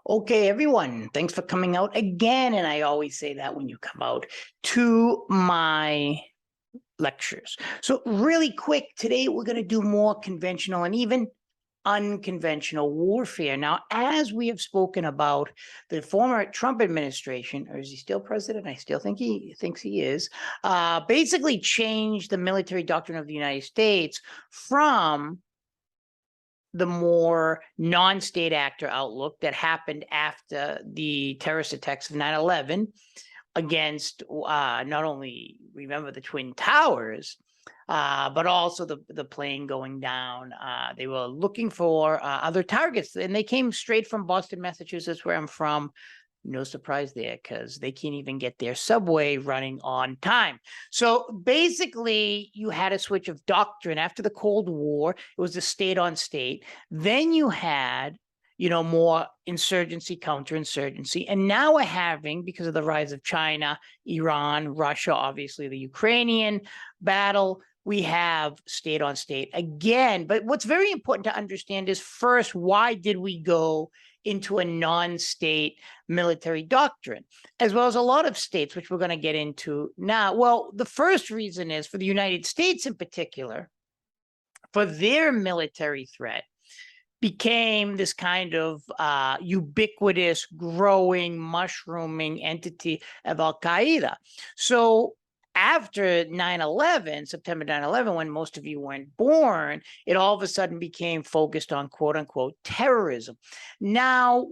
Okay, everyone, thanks for coming out again. And I always say that when you come out to my lectures. So really quick, today we're going to do more conventional and even unconventional warfare. Now, as we have spoken about, the former Trump administration, or is he still president? I still think he thinks he is, basically changed the military doctrine of the United States from the more non-state actor outlook that happened after the terrorist attacks of 9/11 against not only, remember, the Twin Towers, but also the plane going down. They were looking for other targets, and they came straight from Boston, Massachusetts, where I'm from. No surprise there, because they can't even get their subway running on time. So basically, you had a switch of doctrine. After the Cold War, it was the state on state. Then you had, more insurgency, counterinsurgency. And now we're having, because of the rise of China, Iran, Russia, obviously the Ukrainian battle, we have state on state again. But what's very important to understand is, first, why did we go into a non-state military doctrine, as well as a lot of states, which we're going to get into now? Well, the first reason is, for the United States in particular, for their military threat became this kind of ubiquitous, growing, mushrooming entity of Al-Qaeda. So after 9/11, September 9/11, when most of you weren't born, it all of a sudden became focused on quote unquote terrorism. Now,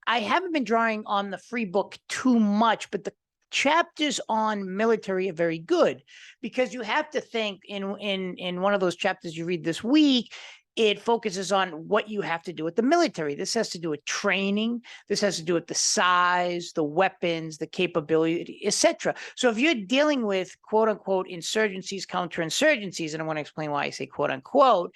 I haven't been drawing on the free book too much, but the chapters on military are very good, because you have to think in one of those chapters you read this week, it focuses on what you have to do with the military. This has to do with training. This has to do with the size, the weapons, the capability, etc. So if you're dealing with quote unquote insurgencies, counterinsurgencies, and I want to explain why I say quote unquote,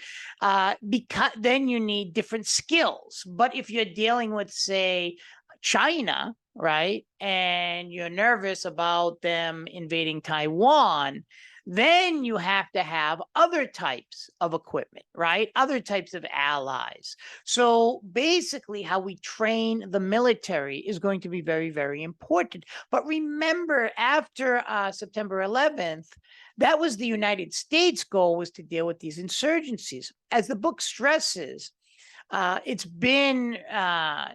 because then you need different skills. But if you're dealing with, say, China, right, and you're nervous about them invading Taiwan, then you have to have other types of equipment, right? Other types of allies. So basically, how we train the military is going to be very, very important. But remember, after September 11th, that was the United States' goal, was to deal with these insurgencies. As the book stresses, it's been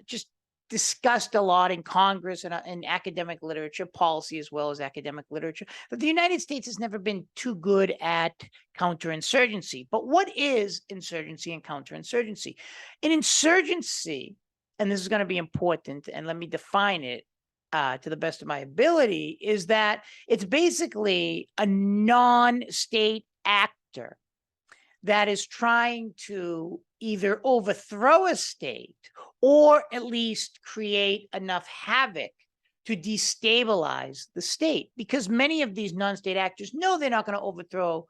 just discussed a lot in Congress and in academic literature, policy as well as academic literature, that the United States has never been too good at counterinsurgency. But what is insurgency and counterinsurgency? An insurgency, and this is going to be important, and let me define it to the best of my ability, is that it's basically a non-state actor that is trying to either overthrow a state or at least create enough havoc to destabilize the state. Because many of these non-state actors know they're not going to overthrow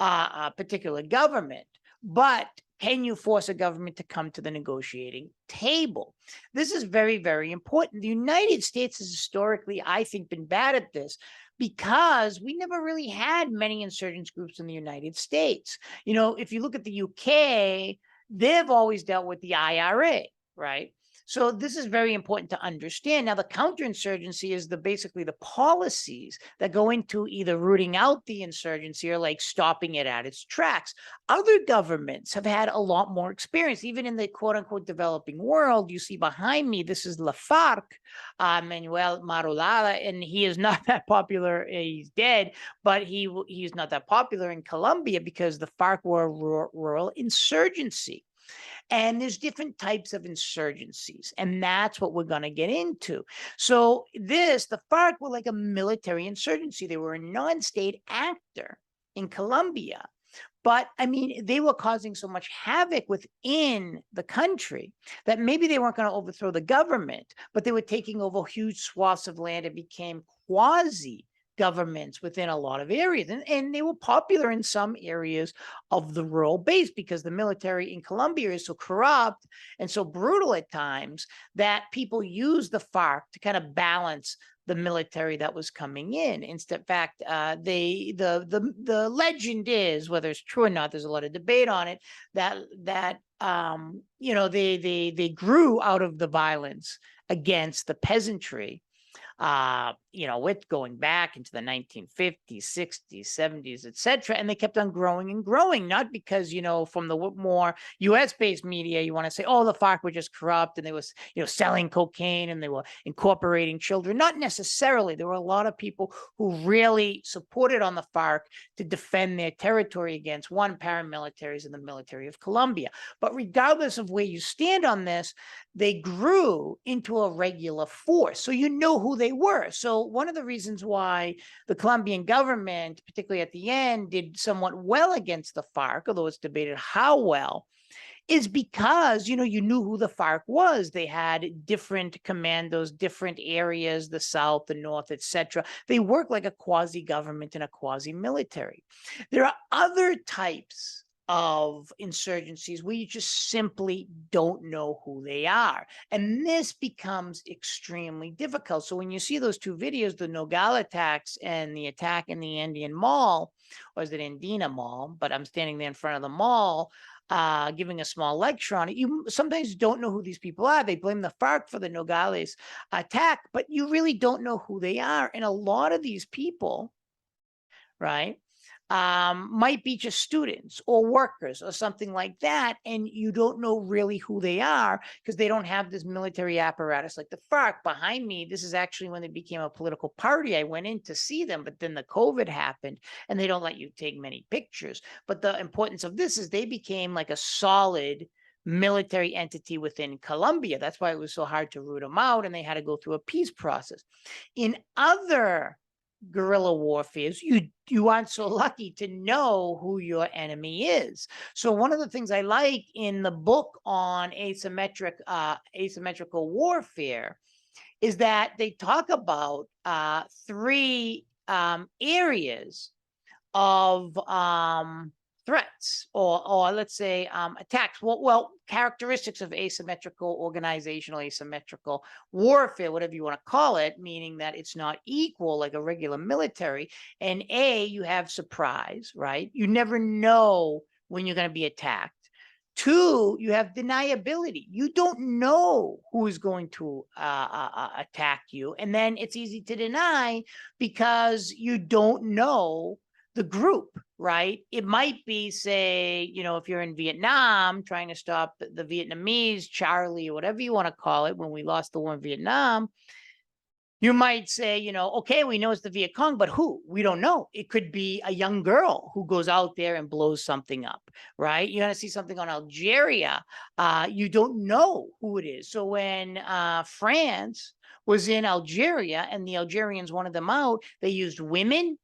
a particular government, but can you force a government to come to the negotiating table? This is very, very important. The United States has historically, I think, been bad at this, because we never really had many insurgents groups in the United States. If you look at the UK, they've always dealt with the IRA, right? So this is very important to understand. Now, the counterinsurgency is basically the policies that go into either rooting out the insurgency or like stopping it at its tracks. Other governments have had a lot more experience, even in the quote unquote developing world. You see behind me, this is La FARC, Manuel Marulada, and he is not that popular. He's dead, but he's not that popular in Colombia because the FARC were a rural insurgency. And there's different types of insurgencies, and that's what we're going to get into. So the FARC were like a military insurgency. They were a non-state actor in Colombia. But I mean, they were causing so much havoc within the country that maybe they weren't going to overthrow the government, but they were taking over huge swaths of land and became quasi governments within a lot of areas. And they were popular in some areas of the rural base, because the military in Colombia is so corrupt and so brutal at times that people use the FARC to kind of balance the military that was coming in. In fact, the legend is, whether it's true or not, there's a lot of debate on it, that they grew out of the violence against the peasantry, with going back into the 1950s, 60s, 70s, etc. And they kept on growing and growing, not because, from the more US-based media, you want to say, oh, the FARC were just corrupt and they was, selling cocaine and they were incorporating children. Not necessarily. There were a lot of people who really supported on the FARC to defend their territory against paramilitaries in the military of Colombia. But regardless of where you stand on this, they grew into a regular force. So you know who they were. So one of the reasons why the Colombian government, particularly at the end, did somewhat well against the FARC, although it's debated how well, is because, you knew who the FARC was. They had different commandos, different areas, the South, the North, etc. They work like a quasi-government and a quasi-military. There are other types of insurgencies where you just simply don't know who they are. And this becomes extremely difficult. So when you see those two videos, the Nogal attacks and the attack in the Andean Mall, or is it Andina Mall? But I'm standing there in front of the mall, giving a small lecture on it. You sometimes don't know who these people are. They blame the FARC for the Nogales attack, but you really don't know who they are. And a lot of these people, right, might be just students or workers or something like that. And you don't know really who they are because they don't have this military apparatus like the FARC. Behind me, this is actually when they became a political party. I went in to see them, but then the COVID happened and they don't let you take many pictures. But the importance of this is they became like a solid military entity within Colombia. That's why it was so hard to root them out, and they had to go through a peace process. In other guerrilla warfares, you aren't so lucky to know who your enemy is. So one of the things I like in the book on asymmetrical warfare is that they talk about three areas of threats or let's say attacks. Well, characteristics of asymmetrical organizational, asymmetrical warfare, whatever you want to call it, meaning that it's not equal like a regular military. And you have surprise, right? You never know when you're going to be attacked. Two, you have deniability. You don't know who is going to attack you. And then it's easy to deny because you don't know the group, right? It might be, say, if you're in Vietnam trying to stop the Vietnamese, Charlie, or whatever you want to call it, when we lost the war in Vietnam, you might say, okay, we know it's the Viet Cong, but who? We don't know. It could be a young girl who goes out there and blows something up, right? You're going to see something on Algeria. You don't know who it is. So when France was in Algeria and the Algerians wanted them out, they used women.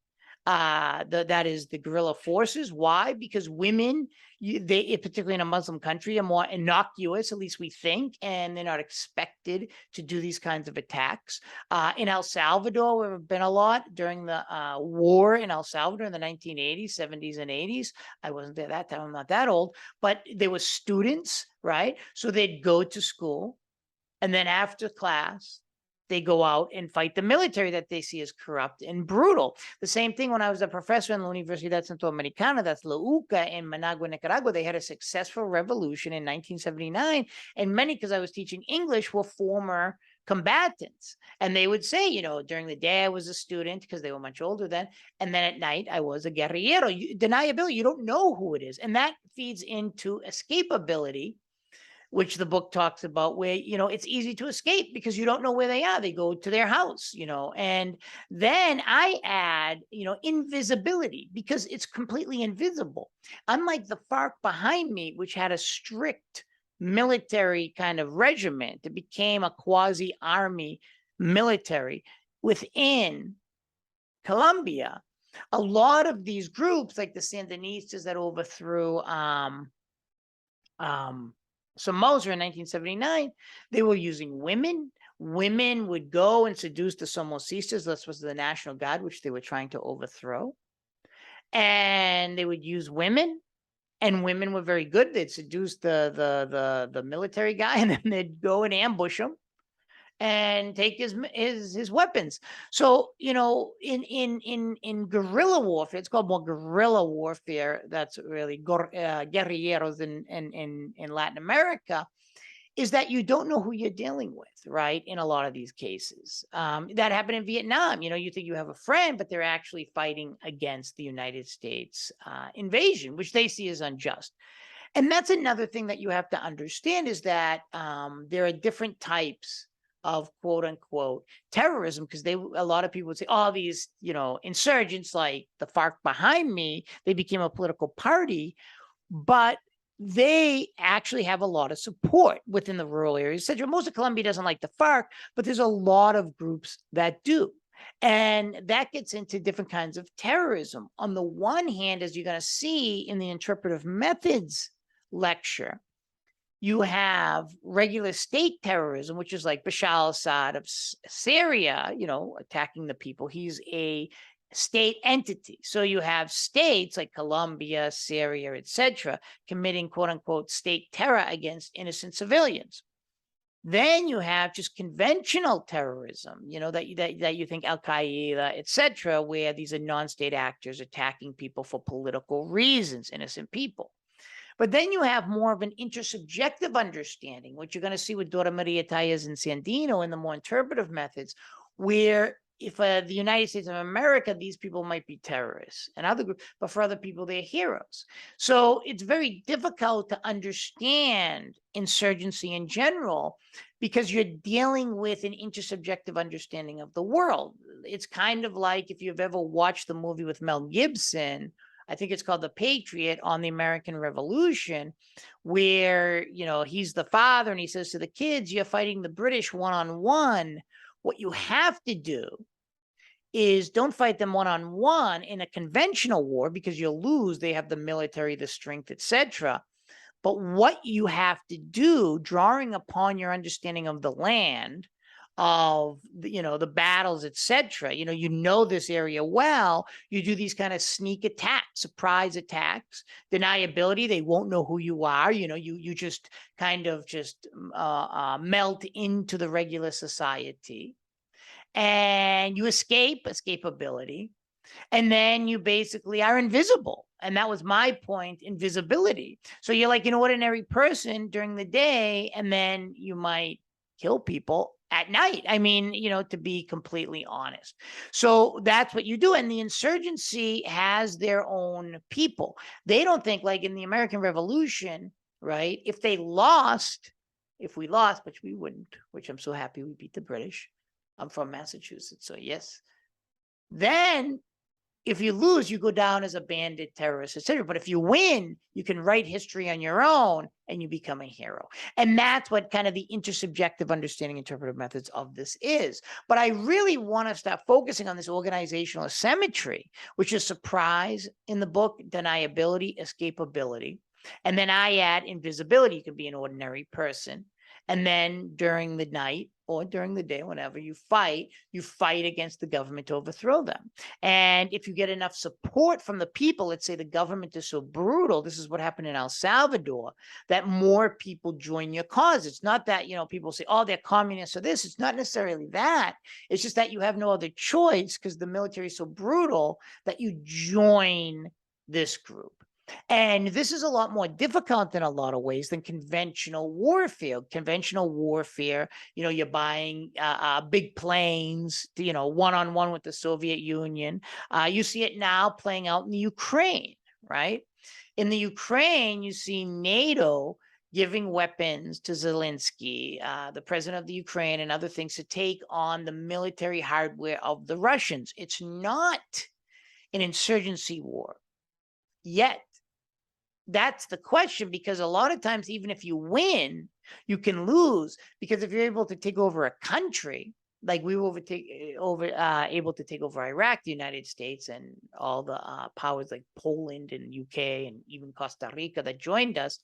That is the guerrilla forces. Why? Because women, particularly in a Muslim country, are more innocuous, at least we think, and they're not expected to do these kinds of attacks. In El Salvador, there have been a lot during the war in El Salvador in the 1980s, 70s, and 80s. I wasn't there that time. I'm not that old, but there were students, right? So they'd go to school, and then after class, they go out and fight the military that they see as corrupt and brutal. The same thing when I was a professor in La Universidad Centroamericana, that's La UCA in Managua, Nicaragua. They had a successful revolution in 1979. And many, because I was teaching English, were former combatants. And they would say, during the day I was a student because they were much older then. And then at night I was a guerrillero. Deniability, you don't know who it is. And that feeds into escapability, which the book talks about, where, it's easy to escape because you don't know where they are. They go to their house, and then I add, invisibility, because it's completely invisible. Unlike the FARC behind me, which had a strict military kind of regiment, it became a quasi-army military within Colombia. A lot of these groups, like the Sandinistas that overthrew Somoza in 1979, they were using women. Women would go and seduce the Somozistas. This was the National Guard, which they were trying to overthrow. And they would use women, and women were very good. They'd seduce the military guy, and then they'd go and ambush him. and take his weapons. So, you know, in guerrilla warfare, it's called more guerrilla warfare. That's really guerrilleros in Latin America. Is that you don't know who you're dealing with, right? In a lot of these cases, that happened in Vietnam. You know, you think you have a friend, but they're actually fighting against the United States invasion, which they see as unjust. And that's another thing that you have to understand is that there are different types of quote unquote terrorism, because a lot of people would say, oh, these, you know, insurgents like the FARC behind me, they became a political party, but they actually have a lot of support within the rural areas. Most of Colombia doesn't like the FARC, but there's a lot of groups that do. And that gets into different kinds of terrorism. On the one hand, as you're going to see in the interpretive methods lecture, you have regular state terrorism, which is like Bashar al-Assad of Syria, you know, attacking the people. He's a state entity. So you have states like Colombia, Syria, etc., committing quote unquote state terror against innocent civilians. Then you have just conventional terrorism, you know, that you think Al-Qaeda, etc., where these are non-state actors attacking people for political reasons, innocent people. But then you have more of an intersubjective understanding, which you're going to see with Dora Maria Tayez and Sandino in the more interpretive methods, where if the United States of America, these people might be terrorists and other groups, but for other people, they're heroes. So it's very difficult to understand insurgency in general because you're dealing with an intersubjective understanding of the world. It's kind of like if you've ever watched the movie with Mel Gibson, I think it's called The Patriot, on the American Revolution, where, you know, he's the father and he says to the kids, you're fighting the British one-on-one. What you have to do is don't fight them one-on-one in a conventional war because you'll lose. They have the military, the strength, etc. But what you have to do, drawing upon your understanding of the land, of you know, the battles, etc., you know this area well, you do these kind of sneak attacks, surprise attacks, deniability. They won't know who you are. You just kind of just melt into the regular society, and you escapability, and then you basically are invisible. And that was my point, invisibility. So you're like an ordinary person during the day, and then you might kill people at night. I mean, to be completely honest. So that's what you do. And the insurgency has their own people. They don't think like in the American Revolution, right? If we lost, which we wouldn't, which I'm so happy we beat the British. I'm from Massachusetts, so yes. Then if you lose, you go down as a bandit, terrorist, etc. But if you win, you can write history on your own and you become a hero. And that's what kind of the intersubjective understanding interpretive methods of this is. But I really want to start focusing on this organizational asymmetry, which is surprise in the book, deniability, escapability. And then I add invisibility. You can be an ordinary person. And then during the night or during the day, whenever you fight against the government to overthrow them. And if you get enough support from the people, let's say the government is so brutal, this is what happened in El Salvador, that more people join your cause. It's not that, people say, oh, they're communists or this. It's not necessarily that. It's just that you have no other choice because the military is so brutal that you join this group. And this is a lot more difficult in a lot of ways than conventional warfare. Conventional warfare, you're buying big planes, one-on-one with the Soviet Union. You see it now playing out in the Ukraine, right? In the Ukraine, you see NATO giving weapons to Zelensky, the president of the Ukraine, and other things to take on the military hardware of the Russians. It's not an insurgency war yet. That's the question, because a lot of times, even if you win, you can lose, because if you're able to take over a country, like we were able to take over Iraq, the United States, and all the powers like Poland and UK and even Costa Rica that joined us.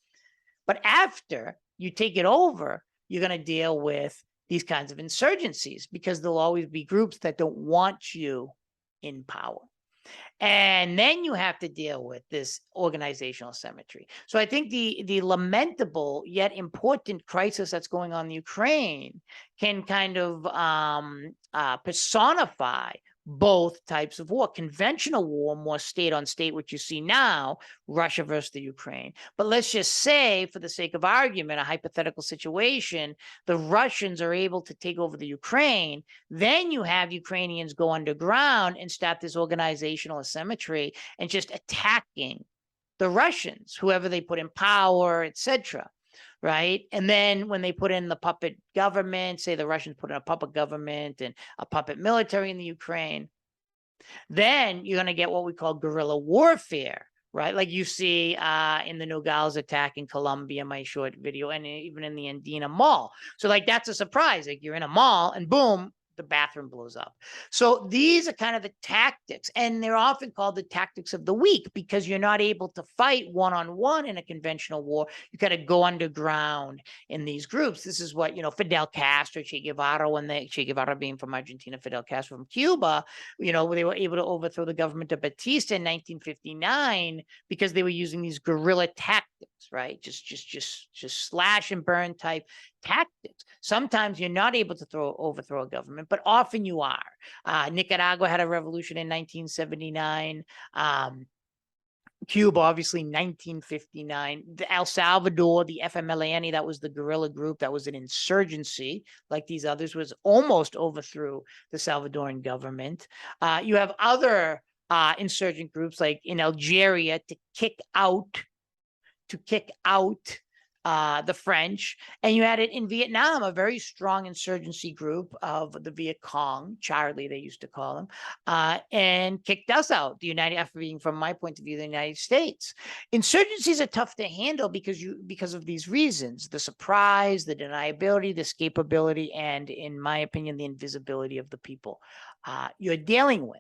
But after you take it over, you're going to deal with these kinds of insurgencies, because there'll always be groups that don't want you in power. And then you have to deal with this organizational asymmetry. So I think the lamentable yet important crisis that's going on in Ukraine can kind of personify both types of war. Conventional war, more state on state, which you see now, Russia versus the Ukraine. But let's just say, for the sake of argument, a hypothetical situation, the Russians are able to take over the Ukraine. Then you have Ukrainians go underground and start this organizational asymmetry and just attacking the Russians, whoever they put in power, etc. Right. And then when they put in the puppet government, say the Russians put in a puppet government and a puppet military in the Ukraine, then you're going to get what we call guerrilla warfare, right? Like you see in the Nogales attack in Colombia, my short video, and even in the Andina Mall. So like that's a surprise. Like you're in a mall and boom, the bathroom blows up. So these are kind of the tactics, and they're often called the tactics of the weak because you're not able to fight one-on-one in a conventional war. You got to go underground in these groups. This is what, Fidel Castro, Che Guevara, Che Guevara being from Argentina, Fidel Castro from Cuba, they were able to overthrow the government of Batista in 1959 because they were using these guerrilla tactics, right? Just slash and burn type tactics. Sometimes you're not able to overthrow a government, but often you are. Nicaragua had a revolution in 1979. Cuba, obviously, 1959. El Salvador, the FMLN, that was the guerrilla group that was an insurgency, like these others, was almost overthrew the Salvadoran government. You have other insurgent groups, like in Algeria, to kick out the French, and you had it in Vietnam, a very strong insurgency group of the Viet Cong, Charlie they used to call them, and kicked us out, after being, from my point of view, the United States. Insurgencies are tough to handle because of these reasons: the surprise, the deniability, the escapability, and, in my opinion, the invisibility of the people you're dealing with.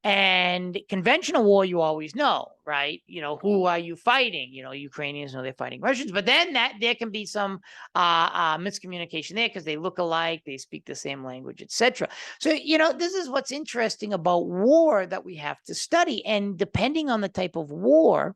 And conventional war, you always know, right? Who are you fighting? Ukrainians know they're fighting Russians, but then there can be some miscommunication there because they look alike, they speak the same language, etc. So, this is what's interesting about war that we have to study. And depending on the type of war,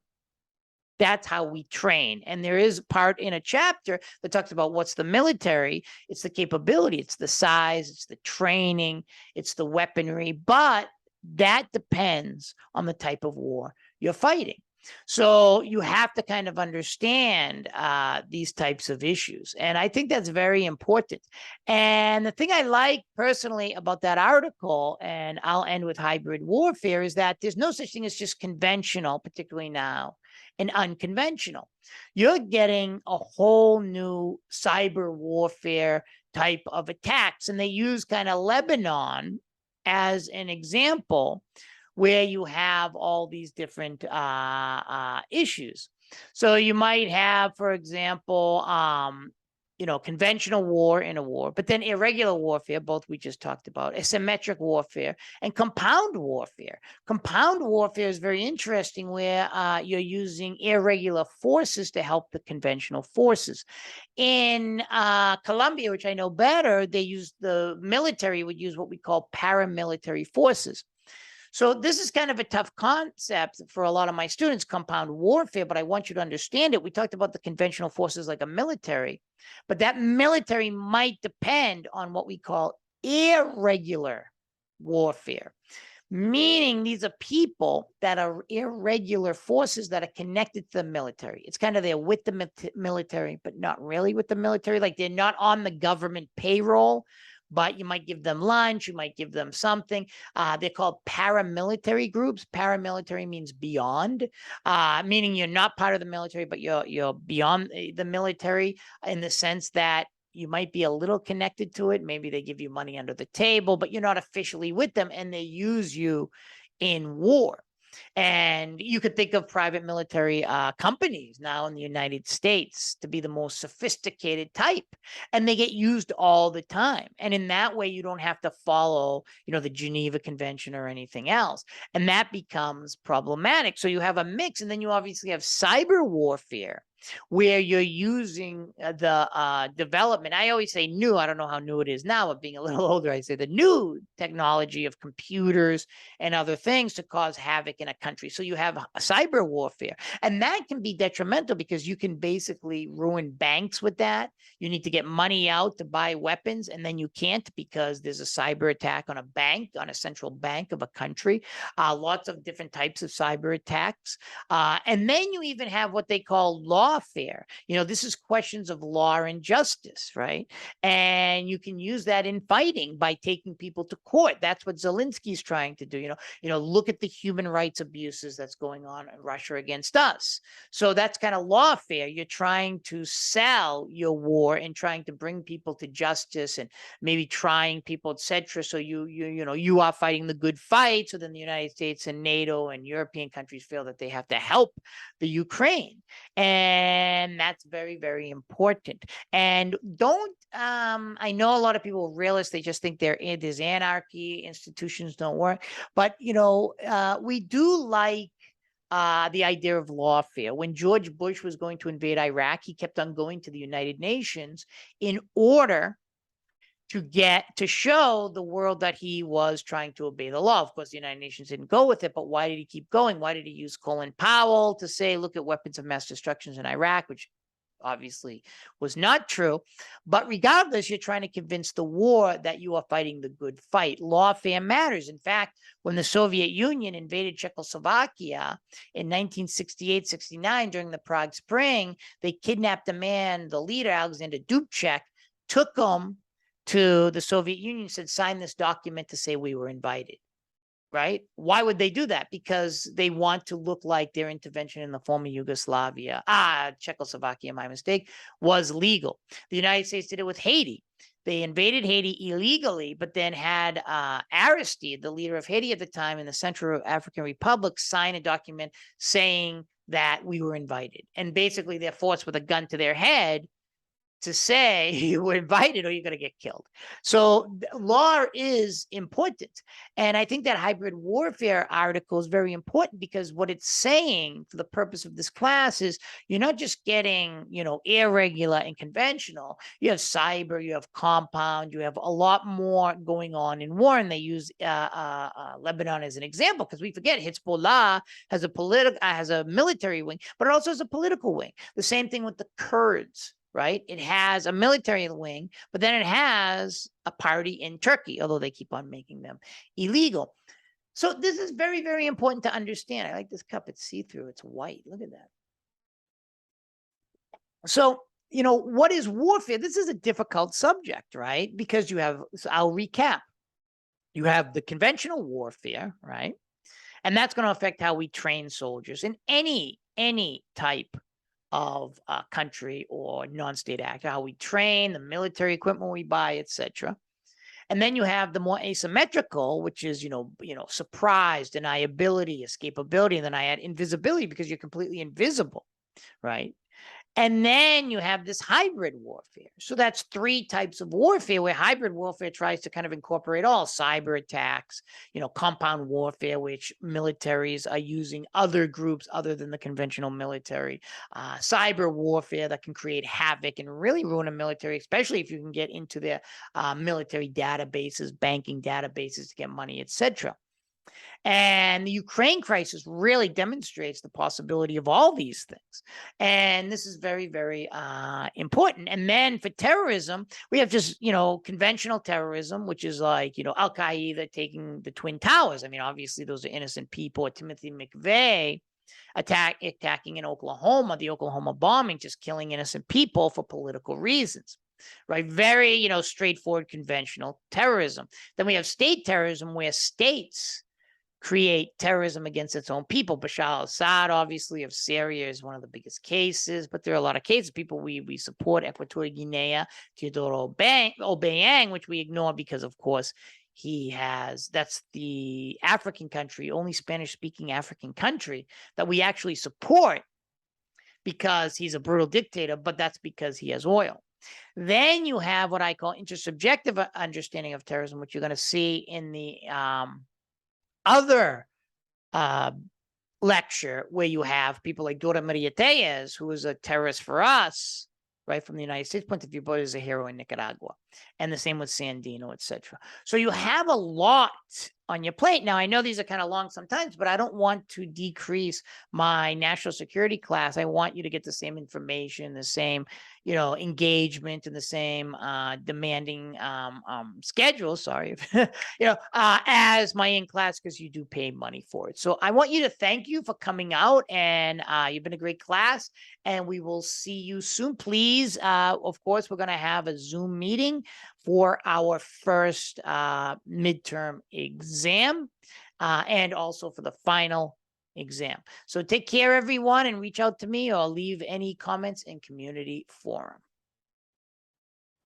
that's how we train. And there is a part in a chapter that talks about what's the military. It's the capability, it's the size, it's the training, it's the weaponry, but that depends on the type of war you're fighting. So you have to kind of understand these types of issues. And I think that's very important. And the thing I like personally about that article, and I'll end with hybrid warfare, is that there's no such thing as just conventional, particularly now, and unconventional. You're getting a whole new cyber warfare type of attacks. And they use kind of Lebanon as an example, where you have all these different issues. So you might have, for example, conventional war in a war, but then irregular warfare, both we just talked about, asymmetric warfare, and compound warfare. Compound warfare is very interesting, where you're using irregular forces to help the conventional forces. In Colombia, which I know better, the military would use what we call paramilitary forces. So this is kind of a tough concept for a lot of my students, compound warfare, but I want you to understand it. We talked about the conventional forces like a military, but that military might depend on what we call irregular warfare, meaning these are people that are irregular forces that are connected to the military. It's kind of there with the military, but not really with the military. Like they're not on the government payroll, but you might give them lunch, you might give them something. They're called paramilitary groups. Paramilitary means beyond, meaning you're not part of the military, but you're beyond the military in the sense that you might be a little connected to it. Maybe they give you money under the table, but you're not officially with them, and they use you in war. And you could think of private military companies now in the United States to be the most sophisticated type, and they get used all the time. And in that way, you don't have to follow, the Geneva Convention or anything else. And that becomes problematic. So you have a mix, and then you obviously have cyber warfare, where you're using the development. I always say new. I don't know how new it is now, but being a little older, I say the new technology of computers and other things to cause havoc in a country. So you have cyber warfare, and that can be detrimental because you can basically ruin banks with that. You need to get money out to buy weapons, and then you can't because there's a cyber attack on a bank, on a central bank of a country. Lots of different types of cyber attacks. And then you even have what they call lawfare. This is questions of law and justice, right? And you can use that in fighting by taking people to court. That's what Zelensky's trying to do. Look at the human rights abuses that's going on in Russia against us. So that's kind of lawfare. You're trying to sell your war and trying to bring people to justice and maybe trying people, etc. So you are fighting the good fight. So then the United States and NATO and European countries feel that they have to help the Ukraine. And that's very, very important. And I know a lot of people realize they just think there's anarchy, institutions don't work. But, we do like the idea of lawfare. When George Bush was going to invade Iraq, he kept on going to the United Nations in order to show the world that he was trying to obey the law. Of course, the United Nations didn't go with it, but why did he keep going? Why did he use Colin Powell to say, look at weapons of mass destruction in Iraq, which obviously was not true. But regardless, you're trying to convince the war that you are fighting the good fight. Lawfare matters. In fact, when the Soviet Union invaded Czechoslovakia in 1968-69 during the Prague Spring, they kidnapped a man, the leader, Alexander Dubček, took him to the Soviet Union, said, sign this document to say we were invited, right? Why would they do that? Because they want to look like their intervention in the former Yugoslavia, Czechoslovakia, my mistake, was legal. The United States did it with Haiti. They invaded Haiti illegally, but then had Aristide, the leader of Haiti at the time in the Central African Republic, sign a document saying that we were invited. And basically they're forced with a gun to their head to say you were invited or you're going to get killed. So law is important. And I think that hybrid warfare article is very important because what it's saying for the purpose of this class is you're not just getting, irregular and conventional. You have cyber, you have compound, you have a lot more going on in war. And they use Lebanon as an example because we forget Hezbollah has a military wing, but it also has a political wing. The same thing with the Kurds. Right? It has a military wing, but then it has a party in Turkey, although they keep on making them illegal. So this is very, very important to understand. I like this cup. It's see-through. It's white. Look at that. So, what is warfare? This is a difficult subject, right? Because I'll recap. You have the conventional warfare, right? And that's going to affect how we train soldiers in any type of country or non-state actor, how we train, the military equipment we buy, etc. And then you have the more asymmetrical, which is, surprise, deniability, escapability, and then I add invisibility because you're completely invisible, right? And then you have this hybrid warfare. So that's 3 types of warfare where hybrid warfare tries to kind of incorporate all cyber attacks, compound warfare, which militaries are using other groups other than the conventional military, cyber warfare that can create havoc and really ruin a military, especially if you can get into their military databases, banking databases to get money, etc. And the Ukraine crisis really demonstrates the possibility of all these things. And this is very, very important. And then for terrorism, we have just, conventional terrorism, which is like, Al-Qaeda taking the Twin Towers. I mean, obviously, those are innocent people. Or Timothy McVeigh attacking in Oklahoma, the Oklahoma bombing, just killing innocent people for political reasons. Right? Very, straightforward, conventional terrorism. Then we have state terrorism where states create terrorism against its own people. Bashar al-Assad, obviously, of Syria is one of the biggest cases, but there are a lot of cases. People we support, Equatorial Guinea, Teodoro Obiang, which we ignore because, of course, that's the African country, only Spanish-speaking African country that we actually support because he's a brutal dictator, but that's because he has oil. Then you have what I call intersubjective understanding of terrorism, which you're going to see in the other lecture where you have people like Dora Maria Tellez, who is a terrorist for us, right, from the United States point of view, but is a hero in Nicaragua. And the same with Sandino, etc. So you have a lot on your plate. Now, I know these are kind of long sometimes, but I don't want to decrease my national security class. I want you to get the same information, the same, engagement, and the same demanding schedule. Sorry, as my in class, because you do pay money for it. So I want you to thank you for coming out, and you've been a great class, and we will see you soon. Please, of course, we're going to have a Zoom meeting for our first midterm exam, and also for the final exam. So take care, everyone, and reach out to me or leave any comments in community forum.